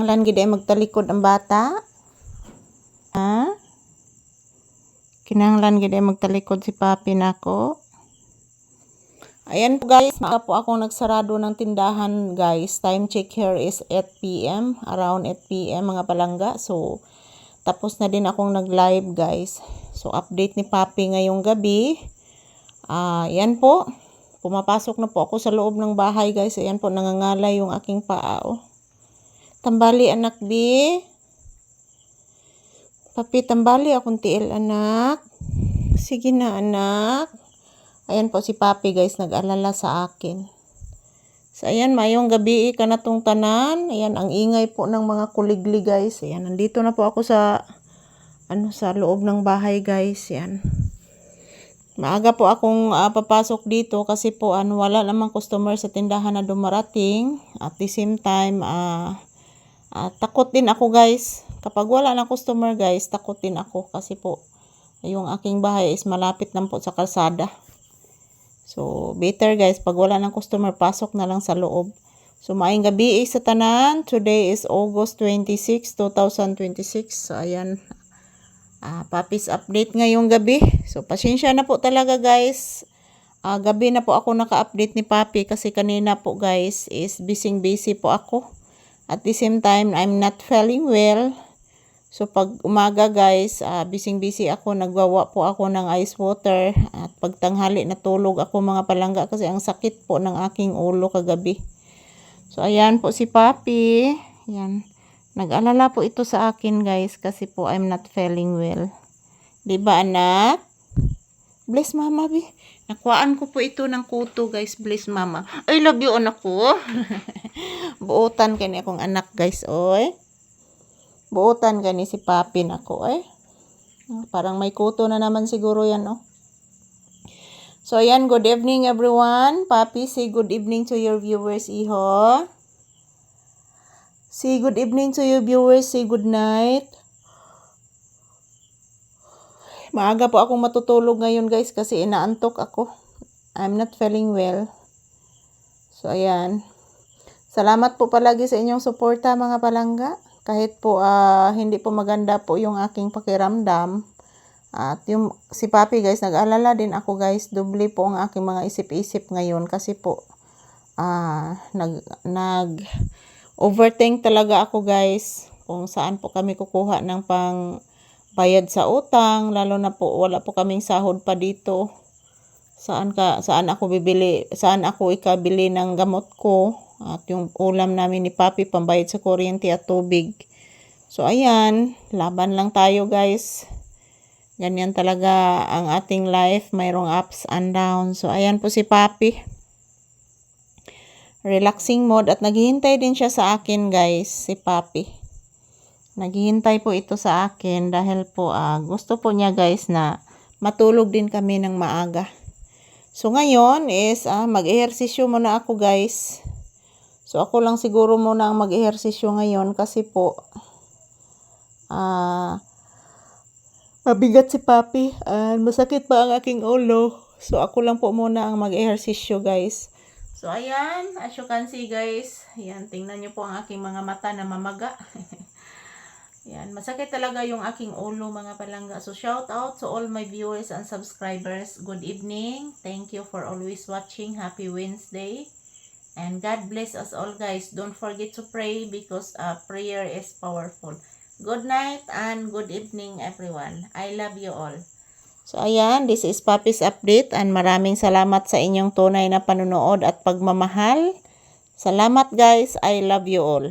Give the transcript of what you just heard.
Kinahanglan gid ay magtalikod ang bata. Ha? Kinahanglan gid ay magtalikod si papi nako. Ayan po guys, maaga po akong nagsarado ng tindahan guys. Time check here is 8 PM, around 8 PM mga palangga. So, tapos na din akong nag-live guys. So, update ni papi ngayong gabi. Yan po. Pumapasok na po ako sa loob ng bahay guys. Ayan po, nangangalay yung aking paa. Oh. Tambali anak bi. Papi, tambali akong tiil anak. Sige na anak. Ayan po si papi guys, nag-alala sa akin. So ayan, mayong gabi ka na tong tanan. Ayan, ang ingay po ng mga kuligli guys. Ayan, nandito na po ako sa sa loob ng bahay guys. Ayan. Maaga po akong papasok dito kasi po wala namang customer sa tindahan na dumarating. At the same time, takot din ako guys. Kapag wala na customer guys, takot din ako kasi po yung aking bahay is malapit lang po sa kalsada. So, better guys, pag wala ng customer, pasok na lang sa loob. So, maayong gabi sa tanan. Today is August 26, 2026. So, ayan. Papi's update ngayong gabi. So, pasensya na po talaga guys. Gabi na po ako naka-update ni papi kasi kanina po guys is busy po ako. At the same time, I'm not feeling well. So, pag umaga guys, busy ako. Nagwawa po ako ng ice water. At pag tanghali, natulog ako mga palangga kasi ang sakit po ng aking ulo kagabi. So, ayan po si papi. Ayan. Nag-alala po ito sa akin guys kasi po I'm not feeling well. Diba anak? Bless mama bi. Nakuhaan ko po ito ng kuto guys. Bless mama. I love you anak ko. Buotan kani akong anak guys. Oy. Buotan gani si papi nako eh. Parang may kuto na naman siguro yan oh. So ayan, good evening everyone. Papi, say good evening to your viewers iho. Say good evening to your viewers, say good night. Maaga po akong matutulog ngayon guys kasi inaantok ako. I'm not feeling well. So ayan. Salamat po palagi sa inyong suporta mga palangga. Kahit po hindi po maganda po yung aking pakiramdam. At yung si papi guys, nag-alala din ako guys. Doble po ang aking mga isip-isip ngayon. Kasi po, overthink talaga ako guys. Kung saan po kami kukuha ng pang bayad sa utang. Lalo na po, wala po kaming sahod pa dito. Saan ako ikabili ng gamot ko. At yung ulam namin ni papi, pambayad sa kuryente at tubig. So, ayan. Laban lang tayo, guys. Ganyan talaga ang ating life. Mayroong ups and downs. So, ayan po si papi. Relaxing mode. At naghihintay din siya sa akin, guys. Si papi. Naghihintay po ito sa akin dahil po gusto po niya, guys, na matulog din kami ng maaga. So, ngayon is mag-ehersisyo muna ako, guys. So, ako lang siguro muna ang mag-ehersisyo ngayon kasi po mabigat si papi. Masakit pa ang aking ulo. So, ako lang po muna ang mag-ehersisyo guys. So, ayan. As you can see guys. Ayan, tingnan nyo po ang aking mga mata na mamaga. Ayan, masakit talaga yung aking ulo mga palangga. So, shout out to all my viewers and subscribers. Good evening. Thank you for always watching. Happy Wednesday. And God bless us all guys. Don't forget to pray because prayer is powerful. Good night and good evening everyone. I love you all. So ayan, this is Papi's update and maraming salamat sa inyong tunay na panunood at pagmamahal. Salamat guys. I love you all.